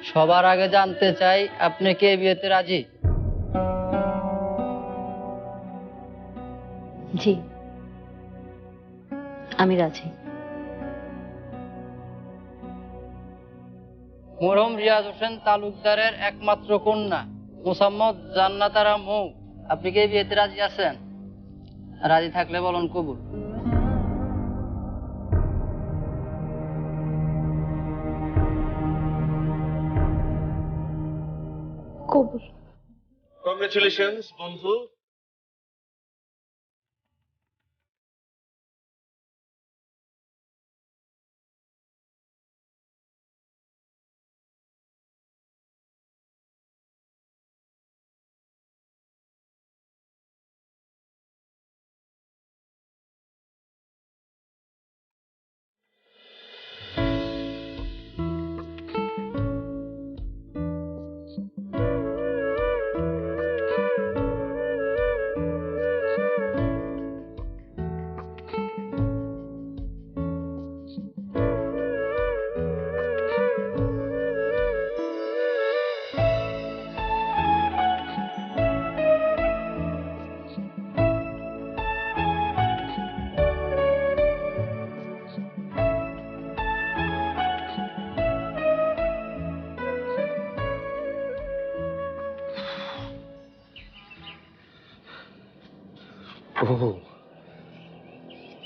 সবার আগে জানতে চাই আপনি কি এই বিয়েতে রাজি? জি, আমি রাজি। মরহুম রিয়াজ হোসেন তালুকদারের একমাত্র কন্যা মোসাম্মদ জান্নাত আরা মৌ, আপনি কি এই বিয়েতে রাজি আছেন? রাজি থাকলে বলুন কবুল। কবুল। কংগ্রেচুলেশনস বন্ধু।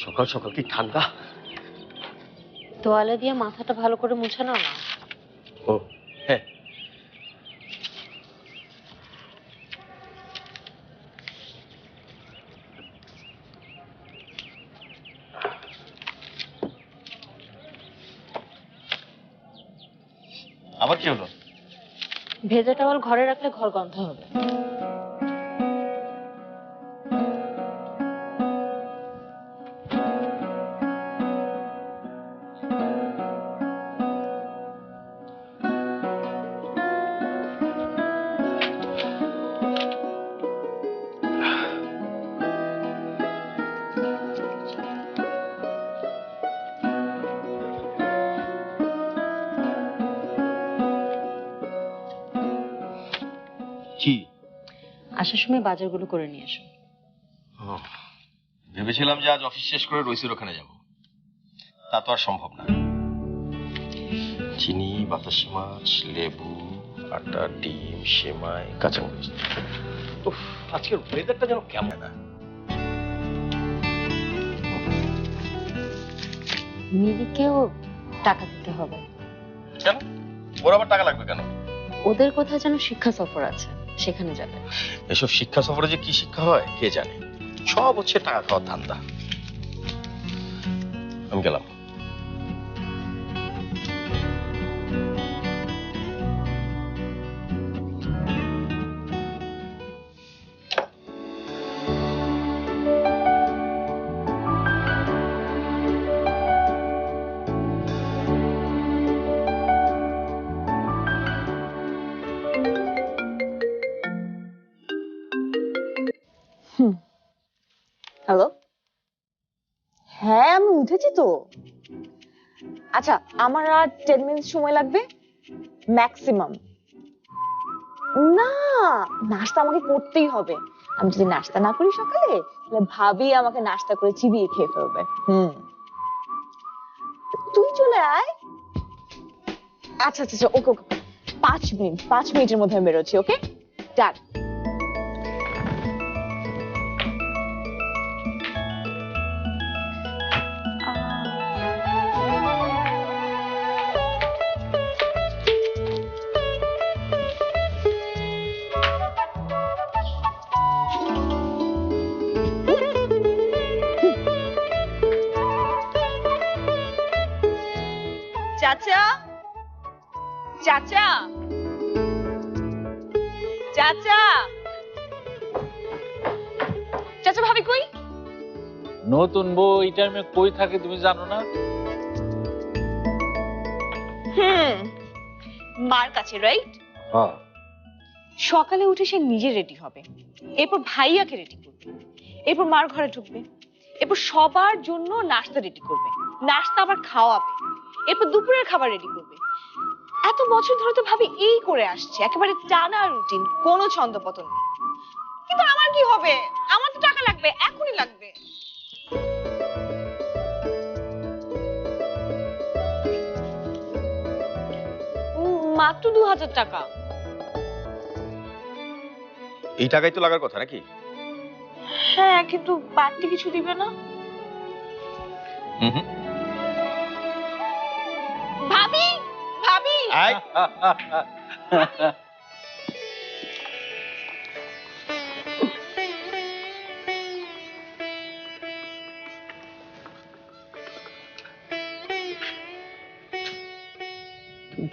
সকাল সকাল কি ঠান্ডা। তোয়ালে দিয়ে মাথাটা ভালো করে মুছে নাও না। ও হ্যাঁ, আবার কি হলো? ভেজা টাওয়াল ঘরে রাখলে ঘর গন্ধ হবে। কি? আসার সময় বাজারগুলো করে নিয়ে এসো। ভেবেছিলাম যে আজ অফিস শেষ করে রইসির ওখানে যাব, তা তো আর সম্ভব না। চিনি, বাতাসি মাছ, লেবু, আটা, ডিম, সেমাই, কাঁচামরিচ। উফ, আজকের ওয়েদারটা যেন কেমন না। মিলিকেও টাকা দিতে হবে। কেন? ওর আবার টাকা লাগবে কেন? ওদের কোথায় যেন শিক্ষা সফর আছে, সেখানে যাবে। এসব শিক্ষা সফরে যে কি শিক্ষা হয় কে জানে, সব হচ্ছে টাকা খাওয়ার ধান্দা। আমি গেলাম। হ্যালো, হ্যাঁ আমি উঠেছি তো। আচ্ছা, আমার আর 10 মিনিট সময় লাগবে ম্যাক্সিমাম। না, নাস্তা আমাকে করতেই হবে। আমি যদি নাস্তা না করি সকালে, তাহলে ভাবি আমাকে নাস্তা করে চিবিয়ে খেয়ে ফেলবে। তুই চলে আয়। আচ্ছা আচ্ছা আচ্ছা, ওকে ওকে, 5 মিনিট, 5 মিনিটের মধ্যে আমি বেরোচ্ছি। ওকে, ডান। চাচা, চাচা, চাচা, চাচা, ভাবি কই? নতুন বউ এই টাইমে কই থাকে তুমি জানো না? মার কাছে, রাইট? হ্যাঁ। সকালে উঠে সে নিজে রেডি হবে, এরপর ভাইয়াকে রেডি করবে, এরপর মার ঘরে ঢুকবে, এরপর সবার জন্য নাস্তা রেডি করবে, নাস্তা আবার খাওয়াবে, এরপর দুপুরের খাবার রেডি করবে। এত বছর ধরে তো ভাবি এই করে আসছে, একেবারে টানা রুটিন, কোনো ছন্দপতন নেই। কিন্তু আমার কি হবে? আমার তো টাকা লাগবে, এখনই লাগবে। মাত্র 2000 টাকা। এই টাকাই তো লাগার কথা নাকি? হ্যাঁ, কিন্তু বাড়তি কিছু দিবে না? ভাবি, ভাবি, আয়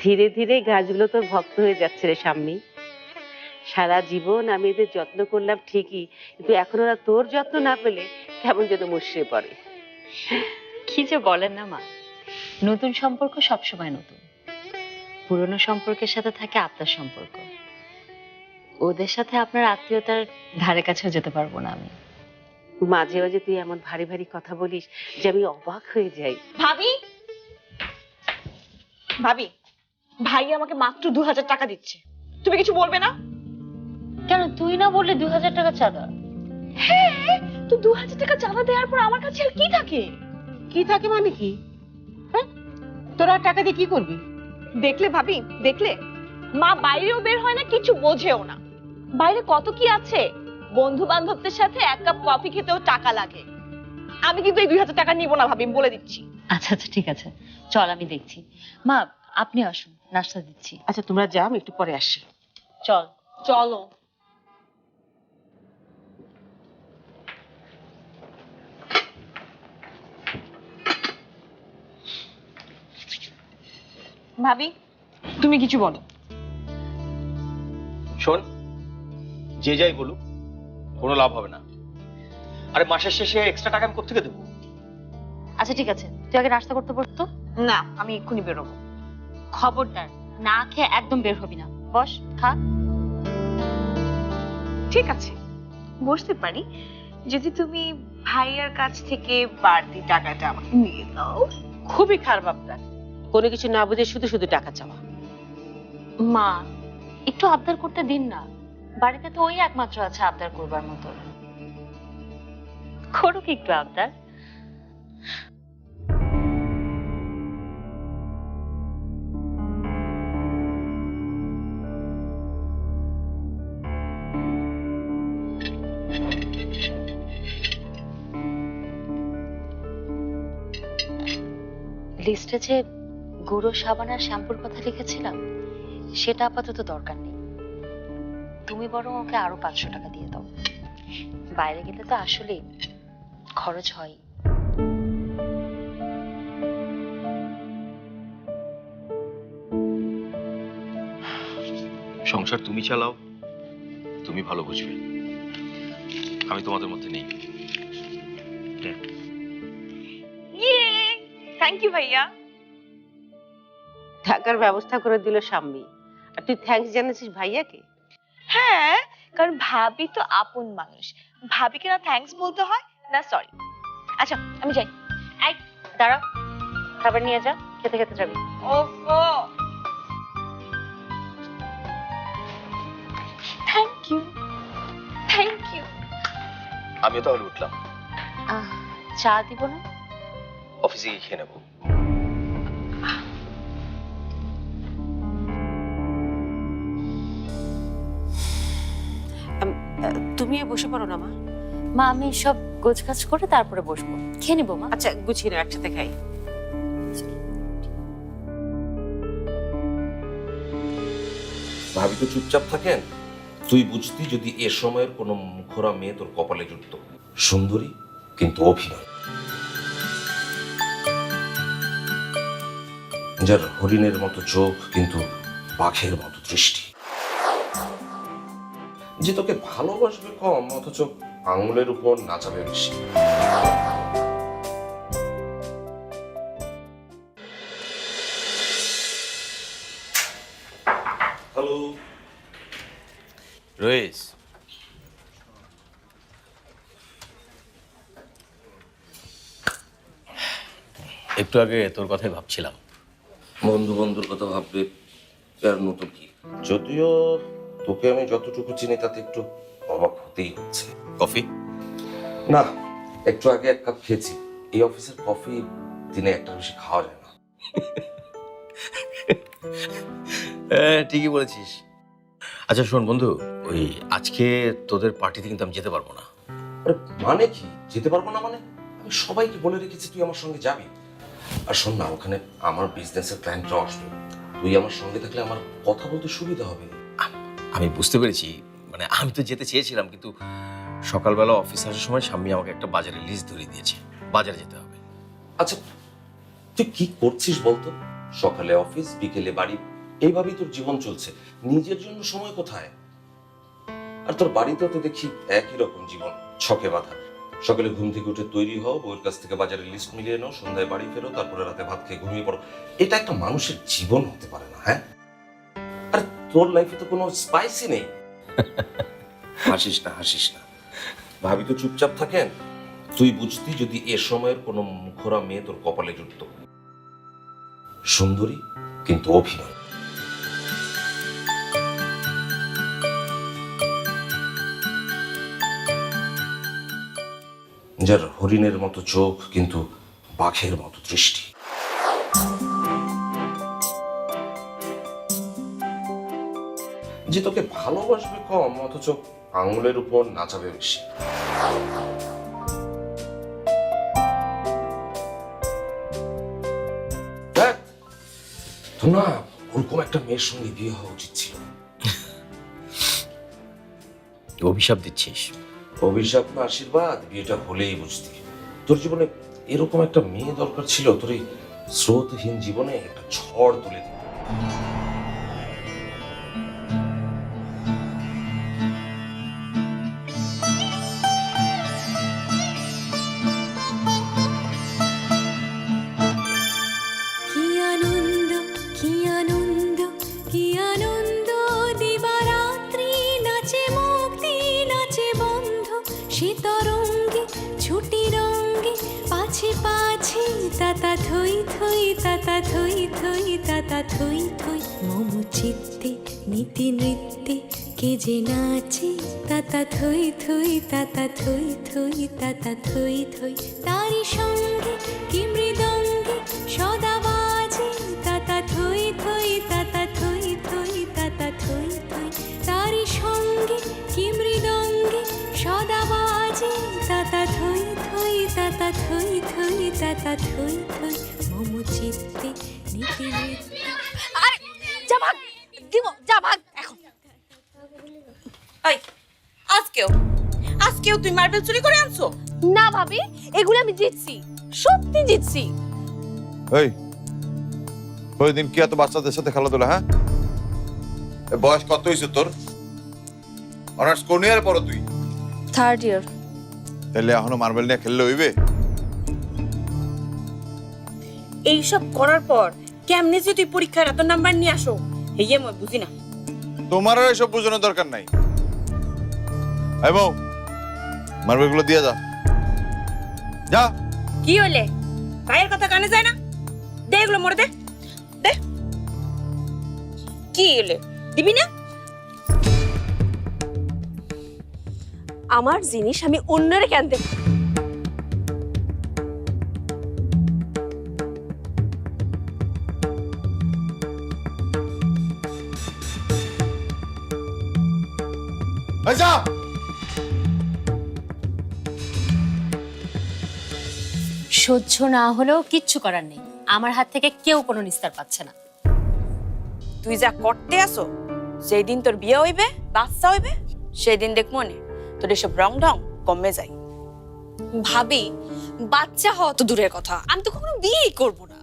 ধীরে ধীরে গাছগুলো তোর ভক্ত হয়ে যাচ্ছে রে সাম্মী। সারা জীবন আমি এদের যত্ন করলাম ঠিকই, কিন্তু এখন ওরা তোর যত্ন না পেলে কেমন যেন মুষড়ে পড়ে। কি যে বলেন না মা, নতুন সম্পর্ক সবসময় নতুন। পুরনো সম্পর্কের সাথে থাকে আত্মার সম্পর্ক। ওদের সাথে আপনার আত্মীয়তার ধারে কাছেও যেতে পারবো না আমি। মাঝে মাঝে তুই এমন ভারী ভারী কথা বলিস যে আমি অবাক হয়ে যাই। ভাবি, ভাবি, ভাই আমাকে মাত্র 2000 টাকা দিচ্ছে, তুমি কিছু বলবে না? কেন তুই না বললে 2000 টাকা চাঁদা? হ্যাঁ, তো 2000 টাকা চাঁদা দেওয়ার পর আমার কাছে আর কি থাকে? কি থাকে মানে কি? হ্যাঁ, তোরা টাকা দিয়ে কি করবি? দেখলে ভাবি, দেখলে মা বাইরেও বের হয় না, কিছু বোঝেও না। বাইরে কত কি আছে, বন্ধু বান্ধবদের সাথে এক কাপ কফি খেতেও টাকা লাগে। আমি কিন্তু এই 2000 টাকা নিব না ভাবি, আমি বলে দিচ্ছি। আচ্ছা আচ্ছা ঠিক আছে, চল আমি দেখছি। মা আপনি আসুন, নাস্তা দিচ্ছি। আচ্ছা তোমরা যাও, আমি একটু পরে আসি। চল। চলো। ভাবি, তুমি কিছু বলো। শোন, যে যাই বলুক কোনো লাভ হবে না। আরে মাসের শেষে এক্সট্রা টাকা আমি কোত্থেকে দেবো? আচ্ছা ঠিক আছে, তুই আগে নাস্তা করতে বস তো। না, আমি এক্ষুনি বেরোবো। খবরদার, না খেয়ে একদম বের হবি না। বস, খা। ঠিক আছে, বসতে পারি, যদি তুমি ভাইয়ার কাছ থেকে বাড়তি টাকাটা আমাকে নিয়ে দাও। খুবই খারাপ আপনার, কোনো কিছু না বুঝে শুধু শুধু টাকা চাওয়া। মা একটু আবদার করতে দিন না, বাড়িতে তো ওই একমাত্র আছে আবদার করবার মতো। করুক একটু আবদার। লিস্টে যে গুঁড়ো সাবান আর শ্যাম্পুর কথা লিখেছিলাম, সেটা আপাতত দরকার নেই। তুমি বরং ওকে আরো 500 টাকা দিয়ে দাও। বাইরে গেলে তো আসলেই খরচ হয়। সংসার তুমি চালাও, তুমি ভালো বুঝবে, আমি তোমাদের মধ্যে নেই। ইয়ে, থ্যাংক ইউ ভাইয়া। টাকার ব্যবস্থা করে দিল সাম্মী, আর তুই থ্যাঙ্কস জানাচ্ছিস ভাইয়াকে? হ্যাঁ, কারণ ভাবি তো আপন মানুষ, ভাবিকে না থ্যাঙ্কস বলতে হয় না সরি। আচ্ছা আমি যাই। এই দাঁড়া, খাবার নিয়ে যা, খেতে খেতে যাবি। ওফো, থ্যাংক ইউ, থ্যাংক ইউ। আমিও তাহলে উঠলাম, চা দিব না? অফিসে গিয়ে খেয়ে নেবো। তুমি বসে পড়ো না মা। মা আমি সব গোছগাছ করে তারপরে বসবো, খেয়ে নিবো মা। আচ্ছা গুছিয়ে নাও, একসাথে খাই। ভাবি তো চুপচাপ থাকেন, তুই বুঝতি যদি এ সময়ের কোনো মুখরা মেয়ে তোর কপালে জুটত। সুন্দরী কিন্তু অভিনয়, যার হরিণের মতো চোখ কিন্তু বাঘের মতো দৃষ্টি, যে তোকে ভালোবাসবে কম অথচ আঙুলের উপর নাচাবে বেশি। হ্যালো রয়েস, একটু আগে তোর কথাই ভাবছিলাম। বন্ধু বন্ধুর কথা ভাববে আর নতুন কি? যদিও তোকে আমি যতটুকু চিনি তাতে একটু অবাক হতেই হচ্ছে। কফি? না, একটু আগে এক কাপ খেয়েছি। এই অফিসের কফি দিনে একটা বেশি খাওয়া যায় না। ঠিকই বলেছিস। আচ্ছা শোন বন্ধু, ওই আজকে তোদের পার্টিতে কিন্তু আমি যেতে পারবো না। আরে মানে কি যেতে পারবো না মানে? আমি সবাইকে বলে রেখেছি তুই আমার সঙ্গে যাবি। আর শোন না, ওখানে আমার বিজনেসের ক্লায়েন্টরাও আসবে। তুই আমার সঙ্গে থাকলে আমার কথা বলতে সুবিধা হবে। আমি বুঝতে পেরেছি, মানে আমি তো যেতে চেয়েছিলাম, কিন্তু সকালবেলা অফিস আসার সময় স্বামী আমাকে একটা বাজারের লিস্ট ধরিয়ে দিয়েছে, বাজারে যেতে হবে। আচ্ছা তুই কি করছিস বলতো? সকালে অফিস, বিকেলে বাড়ি, এইভাবেই তোর জীবন চলছে। নিজের জন্য সময় কোথায়? আর তোর বাড়িতেও তো দেখি একই রকম জীবন, ছকে বাঁধা। সকালে ঘুম থেকে উঠে তৈরি হও, বউয়ের কাছ থেকে বাজারের লিস্ট মিলিয়ে নাও, সন্ধ্যায় বাড়ি ফেরো, তারপরে রাতে ভাত খেয়ে ঘুমিয়ে পড়ো। এটা একটা মানুষের জীবন হতে পারে না, হ্যাঁ? আর তোর লাইফে তো কোনো স্পাইসই নেই। হাসিস না, হাসিস না। ভাবি তো চুপচাপ থাকেন। তুই বুঝতি যদি এ সময়ের কোনো মুখরা মেয়ে তোর কপালে জুটত। সুন্দরী কিন্তু অভিমান। যার হরিণের মতো চোখ কিন্তু বাঘের মতো দৃষ্টি। যে তোকে ভালোবাসবে কম, অথচ আঙুলের উপর নাচাবে বেশি। দেখ, তো না ওরকম একটা মেয়ের সঙ্গে বিয়ে হওয়া উচিত ছিল। অভিশাপ দিচ্ছিস? অভিশাপ না আশীর্বাদ, বিয়েটা হলেই বুঝতি। তোর জীবনে এরকম একটা মেয়ে দরকার ছিল, তোর এই স্রোতহীন জীবনে একটা ঝড় তুলে দিত। কি আনন্দ, কি আনন্দ, কি আনন্দ, দিবারাত্রি নাচে মুক্তি, নাচে বন্ধ, সে তরঙ্গে ছুটি রঙ্গে, পাছে পাছে তাতা থই থই, তাতা থই থই, তাতা থই থই, মম চিত্তে নীতি নৃত্যে কে যে নাচে, তাতা থই থই, তাতা থই থই, তাতা থই থই, তারি সঙ্গে কি মৃদঙ্গে সদা বাজে, তাতা থই থই, তাতা থই থই, তাতা থই থই, তারি সঙ্গে কি মৃদঙ্গে সদা বাজে, তাতা থই থই, তাতা থই থই, তাতা থই থই, মম চিত্তে নীতি নৃত্যে। আরে যা ভাগ, দিব যা ভাগ এখন। এই আজকেও তুই মার্বেল চুরি করে আনছো? না ভাবি, এগুলো আমি জিতছি, সত্যি জিতছি। এই ওই দিন কি এত বাচ্চাদের সাথে খেলাধুলা? হ্যাঁ, বয়স কত হয়েছে তোর? অনার্স কোন ইয়ারে পড়ো তুই? 3rd ইয়ার। তাহলে এখনো মার্বেল নিয়ে খেললে হইবে? এইসব করার পর কেমনে যে তুই পরীক্ষার এত নাম্বার নিয়ে আসো, এই মই বুঝি না। তোমার আর এসব বোঝানোর দরকার নাই। এই বউ, মার্বেল গুলো দিয়ে যা। যা। কি হইলে? ভাইয়ের কথা কানে যায় না? দে এগুলো মরে দে, দে। কি হইলে দিবি না? আমার জিনিস আমি অন্যরে কেন দেব? এই যা। সহ্য না হলেও কিচ্ছু করার নেই, আমার হাত থেকে কেউ কোনো নিস্তার পাচ্ছে না। তুই যা করতে আসো, সেই দিন তোর বিয়ে হইবে, বাচ্চা হইবে, সেই দিন দেখ মনে তোর এসব রং ঢং কমে যায়। ভাবি, বাচ্চা হওয়া তো দূরের কথা, আমি তো কখনো বিয়েই করব না।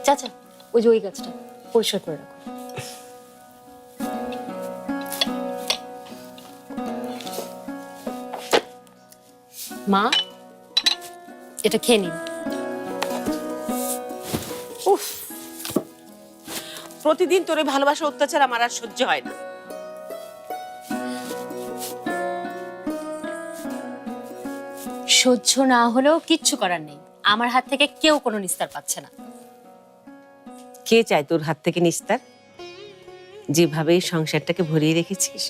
চাচা, ওই যে ওই গাছটা পরিষ্কার করে রাখো। মা, এটা খেয়ে নিন। উফ, প্রতিদিন তোর এই ভালোবাসা অত্যাচার আমার আর সহ্য হয় না। সহ্য না হলেও কিচ্ছু করার নেই, আমার হাত থেকে কেউ কোনো নিস্তার পাচ্ছে না। কে চায় তোর হাত থেকে নিস্তার? যেভাবে এই সংসারটাকে ভরিয়ে রেখেছিস,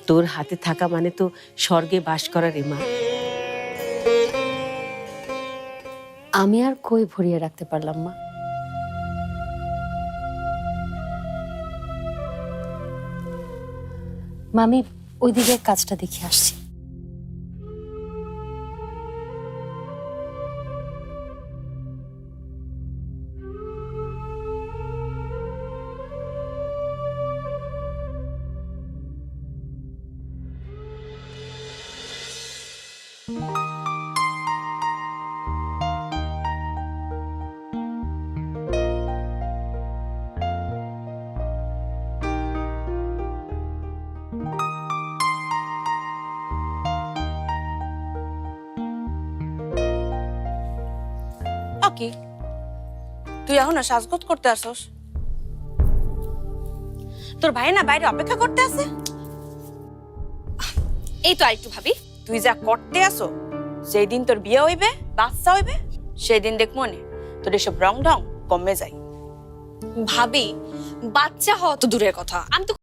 তোর হাতে থাকা মানে তো স্বর্গে বাস করার রেমা। আমি আর কই ভরিয়ে রাখতে পারলাম মা। মামি ওই দিকের কাজটা দেখে আসছি। কি তুই এখনো সাজগোজ করতে আসস? তোর ভাই না বাইরে অপেক্ষা করতে আছে। এই তো আরেকটু ভাবি, তুই যা করতে আসো, সেই দিন তোর বিয়ে হইবে, বাচ্চা হইবে, সেই দিন দেখ মনে তোর এসব রং ঢং কমে যায়। ভাবি, বাচ্চা হওয়া তো দূরের কথা, আমি তো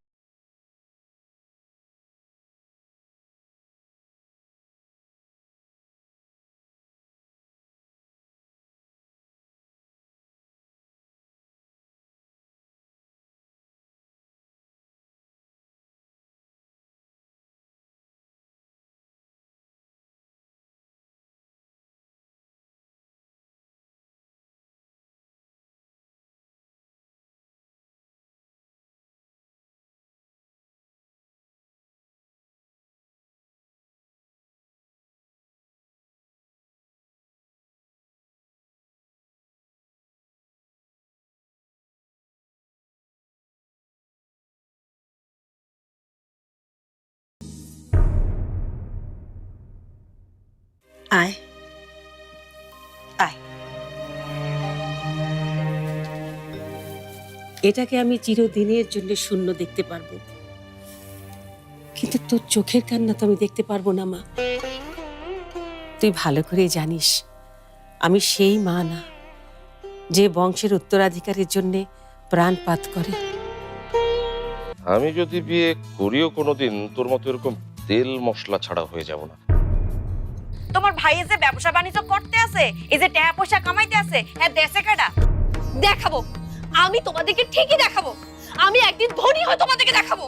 আয় আয়, এটাকে আমি চিরদিনের জন্য শূন্য দেখতে পারবো, কিন্তু তোর চোখের কান্না তো আমি দেখতে পারবো না মা। তুই ভালো করে জানিস আমি সেই মা না যে বংশের উত্তরাধিকারের জন্য প্রাণপাত করে। আমি যদি বিয়ে করিও কোনোদিন তোর মতো এরকম তেল মশলা ছাড়া হয়ে যাব না। তোমার ভাই যে ব্যবসা বাণিজ্য করতে আছে, এই যে টাকা পয়সা কামাইতে আছে, হ্যাঁ দেশে কাটা দেখাবো, আমি তোমাদেরকে ঠিকই দেখাবো। আমি একদিন ধনী হয়ে তোমাদেরকে দেখাবো।